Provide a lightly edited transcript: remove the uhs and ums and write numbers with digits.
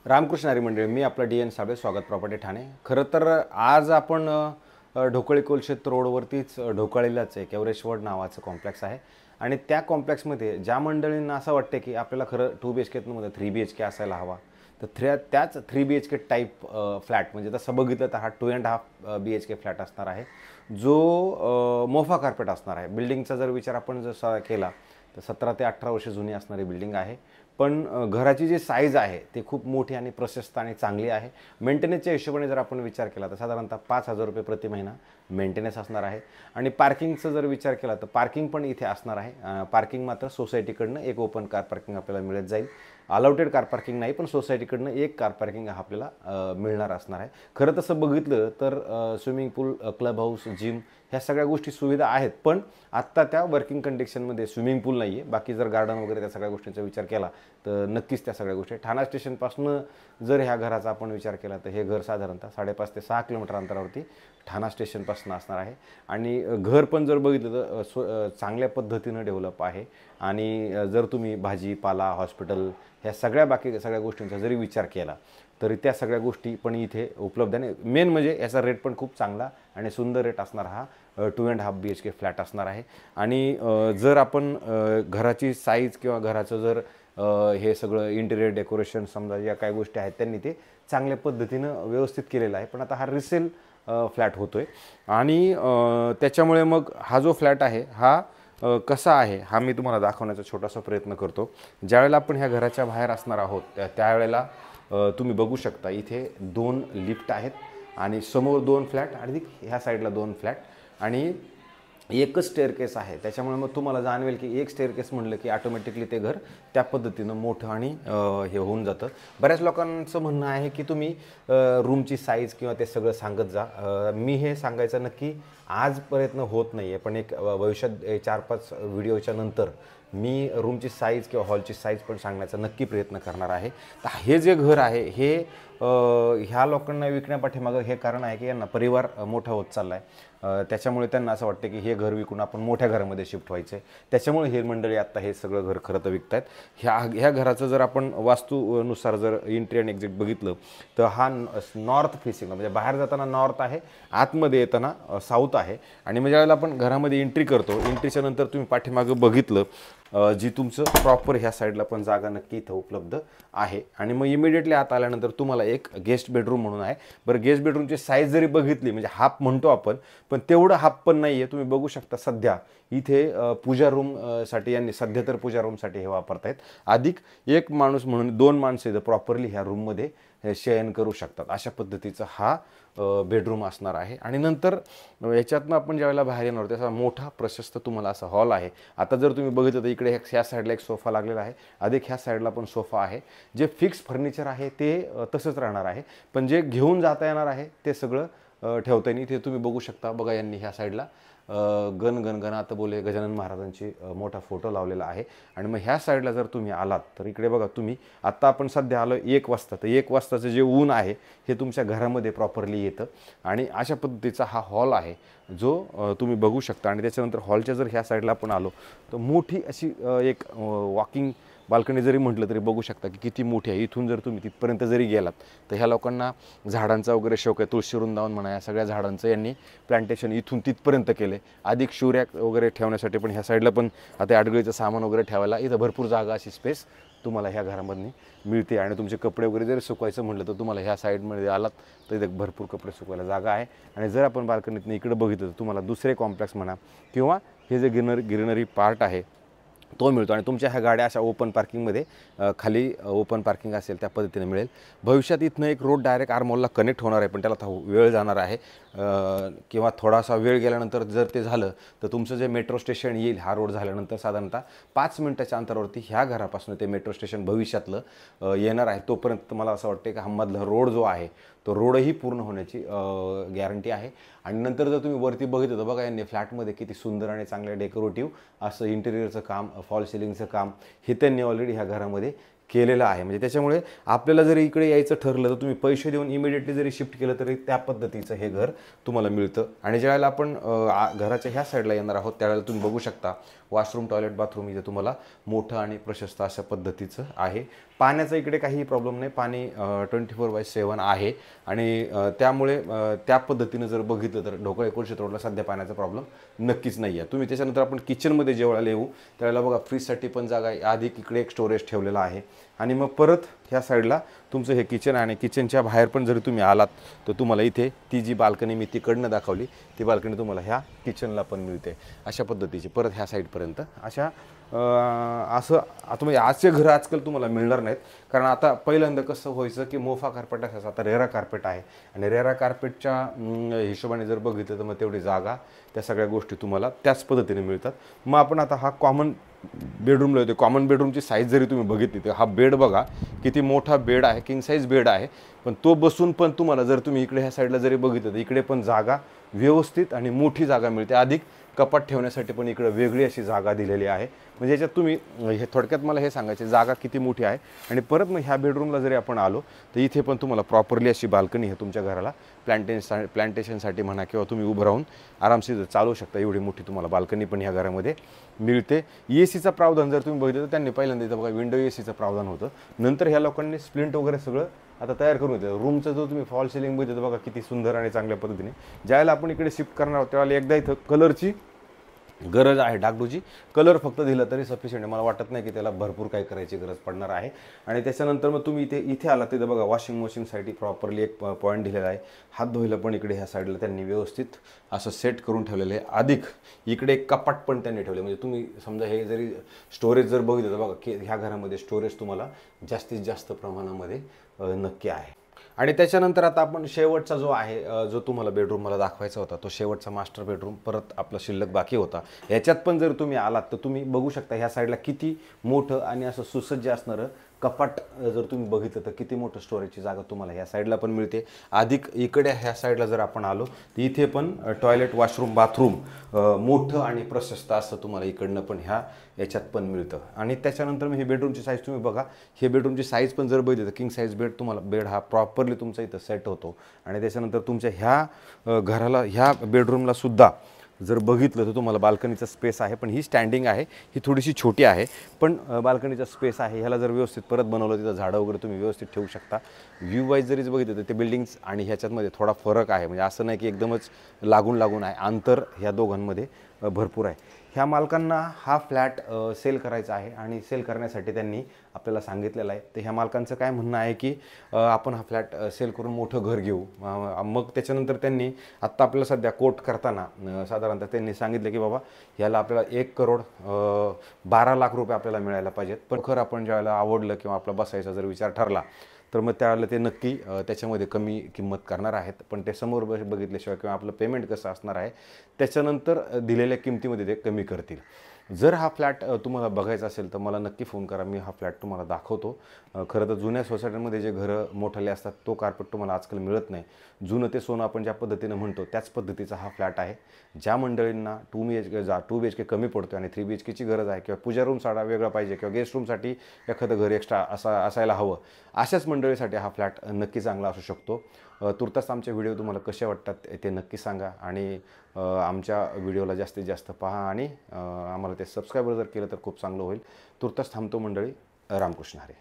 रामकृष्ण हरी मंडळी, मी आपला D N Sable, स्वागत प्रॉपर्टी ठाणे। खरं तर आज आपण ढोकळी कोलशेत रोडवरतीच ढोकळीलाच एक एव्हरेस्टवर्ड नावाचं कॉम्प्लेक्स आहे आणि त्या कॉम्प्लेक्समध्ये ज्या मंडळींना असं वाटते की आपल्याला खरं 2 BHK 3 BHK असायला हवा, तर त्याच 3 BHK टाईप फ्लॅट म्हणजे तसं बघितलं तर हा 2.5 BHK फ्लॅट असणार आहे, जो मोफा कार्पेट असणार आहे। बिल्डिंगचा जर विचार आपण जसा केला तर 17 ते 18 वर्ष जुनी असणारी बिल्डिंग आहे, पण घराची जी साईज आहे ती खूप मोठी आणि प्रशस्त आणि चांगली आहे। मेंटेनन्सच्या हिशोबाने जर आपण विचार केला तर साधारणतः 5,000 रुपये प्रति महिना मेंटेनन्स असणार आहे। आणि पार्किंगचा जर विचार केला तर पार्किंग पण इथे असणार आहे। पार्किंग मात्र सोसायटीकडनं एक ओपन कार पार्किंग आपल्याला मिळत जाईल। अलाउटेड कार पार्किंग नाही, पण सोसायटीकडनं एक कार पार्किंग आपल्याला मिळणार असणार आहे। खरं तसं बघितलं तर स्विमिंग पूल, क्लब हाऊस, जिम ह्या सगळ्या गोष्टी सुविधा आहेत, पण आत्ता त्या वर्किंग कंडिशनमध्ये स्विमिंग पूल नाही आहे। बाकी जर गार्डन वगैरे त्या सगळ्या गोष्टींचा विचार केला तर नक्कीच त्या सगळ्या गोष्टी। ठाणा स्टेशनपासून जर ह्या घराचा आपण विचार केला तर हे घर साधारणतः 5.5 ते 6 किलोमीटर अंतरावरती ठाणा स्टेशनपासून असणार आहे। आणि घर पण जर बघितलं तर चांगल्या पद्धतीनं डेव्हलप आहे। आणि जर तुम्ही भाजीपाला, हॉस्पिटल ह्या सगळ्या गोष्टींचा जरी विचार केला तरी त्या सगळ्या गोष्टी पण इथे उपलब्ध आहे। मेन म्हणजे याचा रेट पण खूप चांगला आणि सुंदर रेट असणार हा 2.5 BHK फ्लॅट असणार आहे। आणि जर आपण घराची साईज किंवा घराचं जर हे सगळं इंटिरियर डेकोरेशन समजा या काय गोष्टी आहेत त्यांनी ते चांगल्या पद्धतीनं व्यवस्थित केलेलं आहे, पण आता हा रिसेल फ्लॅट होतोय आणि त्याच्यामुळे मग हा जो फ्लॅट आहे हा कसा आहे हा मी तुम्हाला दाखवण्याचा छोटासा प्रयत्न करतो। ज्यावेळेला आपण ह्या घराच्या बाहेर असणार आहोत त्यावेळेला तुम्ही बघू शकता इथे 2 लिफ्ट आहेत आणि समोर 2 फ्लॅट आणि ह्या साईडला 2 फ्लॅट आणि एकच स्टेअरकेस आहे। त्याच्यामुळे मग तुम्हाला जाणवेल की एक स्टेअरकेस म्हणलं की ऑटोमॅटिकली ते घर त्या पद्धतीनं मोठं आणि हे होऊन जातं। बऱ्याच लोकांचं म्हणणं आहे की तुम्ही रूमची साईज किंवा ते सगळं सांगत जा। मी हे सांगायचं नक्की आज प्रयत्न होत नाही आहे, पण एक भविष्यात 4-5 व्हिडिओच्या नंतर मी रूमची साईज किंवा हॉलची साईज पण सांगण्याचा नक्की प्रयत्न करणार आहे। तर हे जे घर आहे हे ह्या लोकांना विकण्यापाठीमागं हे कारण आहे की यांना परिवार मोठा होत चालला आहे, त्याच्यामुळे त्यांना असं वाटतं की हे घर विकून आपण मोठ्या घरामध्ये शिफ्ट व्हायचं आहे। त्याच्यामुळे हे मंडळी आत्ता हे सगळं घर खरं तर विकत आहेत। ह्या घराचं जर आपण वास्तूनुसार जर एंट्री आणि एक्झिट बघितलं तर हा नॉर्थ फेसिंग म्हणजे बाहेर जाताना नॉर्थ आहे, आतमध्ये येताना साऊथ आहे। आणि मग ज्यावेळेला आपण घरामध्ये एंट्री करतो, एंट्रीच्या नंतर तुम्ही पाठीमागं बघितलं जी तुमचं प्रॉपर ह्या साईडला पण जागा नक्की इथं उपलब्ध आहे। आणि मग इमिडिएटली आत आल्यानंतर तुम्हाला एक गेस्ट बेडरूम म्हणून आहे। बरं, गेस्ट बेडरूमची साईज जरी बघितली म्हणजे हाफ म्हणतो आपण, पण तेवढं हाफ पण नाही आहे। तुम्ही बघू शकता सध्या इथे पूजा रूमसाठी यांनी सध्या तर पूजा रूमसाठी हे वापरतायत, अधिक एक माणूस म्हणून 2 माणसं इथं प्रॉपरली ह्या रूममध्ये शयन करू शकतात अशा पद्धतीचा हा बेडरूम असणार आहे। आणि नंतर याच्यातनं आपण ज्यावेळेला बाहेर येणार त्याचा मोठा प्रशस्त तुम्हाला असा हॉल आहे। आता जर तुम्ही बघितलं तर इकडे ह्या साईडला एक सोफा लागलेला आहे, अधिक ह्या साईडला पण सोफा आहे। जे फिक्स फर्निचर आहे ते तसंच राहणार आहे, पण जे घेऊन जाता येणार आहे ते सगळं ठेवता येईल। इथे तुम्ही बघू शकता, बघा यांनी ह्या साईडला गण गणगणात बोले गजानन महाराजांची मोठा फोटो लावलेला आहे। आणि मग ह्या साईडला जर तुम्ही आलात तर इकडे बघा तुम्ही, आत्ता आपण सध्या आलो 1 वाजता, तर 1 वाजताचं जे ऊन आहे हे तुमच्या घरामध्ये प्रॉपरली येतं आणि अशा पद्धतीचा हा हॉल आहे जो तुम्ही बघू शकता। आणि त्याच्यानंतर हॉलच्या जर ह्या साईडला आपण आलो तर मोठी अशी एक वॉकिंग बाल्कनी जरी म्हटलं तरी बघू शकता की किती मोठी आहे। इथून जर तुम्ही तिथपर्यंत जरी गेलात तर ह्या लोकांना झाडांचा वगैरे शौक आहे, तुळशी वृंदावन म्हणा या सगळ्या झाडांचं यांनी प्लांटेशन इथून तिथपर्यंत केले। अधिक शिवरॅक वगैरे ठेवण्यासाठी पण ह्या साईडला पण आता आडगळीचं सामान वगैरे ठेवायला इथं भरपूर जागा अशी स्पेस तुम्हाला ह्या घरामधनी मिळते। आणि तुमचे कपडे वगैरे जरी सुकवायचं म्हटलं तर तुम्हाला ह्या साईडमध्ये आलात तर इथं भरपूर कपडे सुकवायला जागा आहे। आणि जर आपण बाल्कनीतनं इकडे बघितलं तर तुम्हाला दुसरे कॉम्प्लेक्स म्हणा किंवा हे जे ग्रीनरी पार्ट आहे तो मिळतो। आणि तुमच्या ह्या गाड्या अशा ओपन पार्किंगमध्ये खाली ओपन पार्किंग असेल त्या पद्धतीने मिळेल। भविष्यात इथनं एक रोड डायरेक्ट आरमॉलला कनेक्ट होणार आहे, पण त्याला वेळ जाणार आहे किंवा थोडासा वेळ गेल्यानंतर जर ते झालं तर तुमचं जे मेट्रो स्टेशन येईल हा रोड झाल्यानंतर साधारणतः 5 मिनिटाच्या अंतरावरती ह्या घरापासून ते मेट्रो स्टेशन भविष्यातलं येणार आहे। तोपर्यंत मला असं वाटतं की हममधला रोड जो आहे तो रोडही पूर्ण होण्याची गॅरंटी आहे। आणि नंतर जर तुम्ही वरती बघितलं तर बघा यांनी फ्लॅटमध्ये किती सुंदर आणि चांगलं डेकोरेटिव्ह असं इंटिरियरचं काम, फॉल सिलिंगचं काम हे त्यांनी ऑलरेडी ह्या घरामध्ये केलेलं आहे। म्हणजे त्याच्यामुळे आपल्याला जरी इकडे यायचं ठरलं तर तुम्ही पैसे देऊन इमिडिएटली जरी शिफ्ट केलं तरी त्या पद्धतीचं हे घर तुम्हाला मिळतं। आणि ज्यावेळेला आपण घराच्या ह्या साईडला येणार आहोत त्यावेळेला तुम्ही बघू शकता वॉशरूम टॉयलेट बाथरूम इथे तुम्हाला मोठं आणि प्रशस्त अशा पद्धतीचं आहे. पाण्याचा इकडे काहीही प्रॉब्लेम नाही, पाणी 24/7 आहे आणि त्यामुळे त्या पद्धतीनं जर बघितलं तर ढोकळे कोळशेत रोडला सध्या पाण्याचा प्रॉब्लेम नक्कीच नाही आहे. तुम्ही त्याच्यानंतर आपण किचनमध्ये जेवढा येऊ त्यावेळेला बघा फ्रीजसाठी पण जागा आहे, आधी इकडे एक स्टोरेज ठेवलेला आहे आणि मग परत ह्या साईडला तुमचं हे किचन आहे आणि किचनच्या बाहेर पण जरी तुम्ही आलात तर तुम्हाला इथे ती जी बाल्कनी मी तिकडनं दाखवली ती बाल्कनी तुम्हाला ह्या किचनला पण मिळते अशा पद्धतीची. परत ह्या साईडपर्यंत अशा असं आता म्हणजे आजचे घरं आजकाल तुम्हाला मिळणार नाहीत, कारण आता पहिल्यांदा कसं व्हायचं की मोफा कार्पेट असायचं, आता रेरा कार्पेट आहे आणि रेरा कार्पेटच्या हिशोबाने जर बघितलं तर मग तेवढी जागा त्या सगळ्या गोष्टी तुम्हाला त्याच पद्धतीने मिळतात. मग आपण आता हा कॉमन बेडरूमला येतो. कॉमन बेडरूमची साईज जरी तुम्ही बघितली तर हा बेड बघा किती मोठा बेड आहे, किंग साईज बेड आहे, पण तो बसून पण तुम्हाला जर तुम्ही इकडे ह्या साईडला जरी बघितलं तर इकडे पण जागा व्यवस्थित आणि मोठी जागा मिळते. अधिक कपाट ठेवण्यासाठी पण इकडे वेगळी अशी जागा दिलेली आहे. म्हणजे याच्यात तुम्ही हे थोडक्यात मला हे सांगायचे जागा किती मोठी आहे. आणि परत मग ह्या बेडरूमला जरी आपण आलो तर इथे पण तुम्हाला प्रॉपरली अशी बाल्कनी आहे तुमच्या घराला प्लांटेशनसाठी म्हणा किंवा तुम्ही उभं राहून आरामशीर चालू शकता एवढी मोठी तुम्हाला बाल्कनी पण ह्या घरामध्ये मिळते. एसीचा प्रावधान जर तुम्ही बघितलं तर त्यांनी पहिल्यांदा इथं बघा विंडो एसीचं प्रावधान होतं, नंतर ह्या लोकांनी स्प्लिंट वगैरे सगळं आता तयार करून येतं. रूमचा जो तुम्ही फॉल सिलिंग बघितलं बघा किती सुंदर आणि चांगल्या पद्धतीने. ज्यावेळेला आपण इकडे शिफ्ट करणार आहोत त्यावेळेला एकदा इथं कलरची गरज आहे, डागडुजी कलर फक्त दिला तरी सफिशियंट आहे. मला वाटत नाही की त्याला भरपूर काही करायची गरज पडणार आहे. आणि त्याच्यानंतर मग तुम्ही इथे आला तिथं बघा वॉशिंग मशीनसाठी प्रॉपरली एक पॉईंट दिलेला आहे. हात धुवायला पण इकडे ह्या साईडला त्यांनी व्यवस्थित असं सेट करून ठेवलेलं आहे. अधिक इकडे एक कपाट पण त्यांनी ठेवले, म्हणजे तुम्ही समजा हे जरी स्टोरेज जर बघितलं तर बघा की ह्या घरामध्ये स्टोरेज तुम्हाला जास्तीत जास्त प्रमाणामध्ये नक्की आहे. आणि त्याच्यानंतर आता आपण शेवटचा जो आहे जो तुम्हाला बेडरूम मला दाखवायचा होता तो शेवटचा मास्टर बेडरूम परत आपला शिल्लक बाकी होता. याच्यात पण जर तुम्ही आलात तर तुम्ही बघू शकता ह्या साईडला किती मोठं आणि असं सुसज्ज असणारं कपाट जर तुम्ही बघितलं तर किती मोठं स्टोरेजची जागा तुम्हाला ह्या साईडला पण मिळते. अधिक इकडे ह्या साईडला जर आपण आलो तर इथे पण टॉयलेट वॉशरूम बाथरूम मोठं आणि प्रशस्त असं तुम्हाला इकडनं पण याच्यात पण मिळतं. आणि त्याच्यानंतर ही बेडरूमची साईज तुम्ही बघा, हे बेडरूमची साईज पण जर बघितलं तर किंग साईज बेड हा प्रॉपरली तुमचा इथं सेट होतो. आणि त्याच्यानंतर तुमच्या ह्या घराला ह्या बेडरूमला सुद्धा जर बघितलं तर तुम्हाला बाल्कनीचा स्पेस आहे, पण ही स्टँडिंग आहे, ही थोडीशी छोटी आहे, पण बाल्कनीचा स्पेस आहे. ह्याला जर व्यवस्थित परत बनवलं तिथं झाडं वगैरे तुम्ही व्यवस्थित ठेवू शकता. व्ह्यू वाईज जरी बघितलं तर ते बिल्डिंग्स आणि ह्याच्यातमध्ये थोडा फरक आहे, म्हणजे असं नाही की एकदमच लागून आहे, अंतर ह्या दोघांमध्ये भरपूर आहे. ह्या मालकांना हा फ्लॅट सेल करायचा आहे आणि सेल करण्यासाठी त्यांनी आपल्याला सांगितलेलं आहे. तर ह्या मालकांचं काय म्हणणं आहे की आपण हा फ्लॅट सेल करून मोठं घर घेऊ. मग त्याच्यानंतर त्यांनी आत्ता आपल्याला सध्या कोट करताना साधारणतः त्यांनी सांगितलं की बाबा ह्याला आपल्याला 1,12,00,000 रुपये आपल्याला मिळायला पाहिजेत. पण खरं आपण ज्यावेळेला आवडलं किंवा आपला बसायचा जर विचार ठरला तर मग त्यावेळेला ते नक्की त्याच्यामध्ये कमी किंमत करणार आहेत. पण ते समोर बघितल्याशिवाय किंवा आपलं पेमेंट कसं असणार आहे त्याच्यानंतर दिलेल्या किमतीमध्ये ते कमी करतील. जर हा फ्लॅट तुम्हाला बघायचा असेल तर मला नक्की फोन करा, मी हा फ्लॅट तुम्हाला दाखवतो. खरं तर जुन्या सोसायटीमध्ये जे घरं मोठाले असतात तो कार्पेट तुम्हाला आजकाल मिळत नाही. जुनं ते सोनं आपण ज्या पद्धतीनं म्हणतो त्याच पद्धतीचा हा फ्लॅट आहे. ज्या मंडळींना 2 BHK कमी पडतो आणि 3 BHKची गरज आहे किंवा पूजा रूम साडा वेगळा पाहिजे किंवा गेस्ट रूमसाठी एखादं घर एक्स्ट्रा असायला हवं, अशाच मंडळीसाठी हा फ्लॅट नक्की चांगला असू शकतो. तुर्तास आमचे व्हिडिओ तुम्हाला कसे वाटतात ते नक्की सांगा आणि आमच्या व्हिडिओला जास्तीत जास्त पहा आणि आम्हाला ते सबस्क्राईब जर केलं तर खूप चांगलं होईल. तुर्तास थांबतो मंडळी. रामकृष्ण हरी.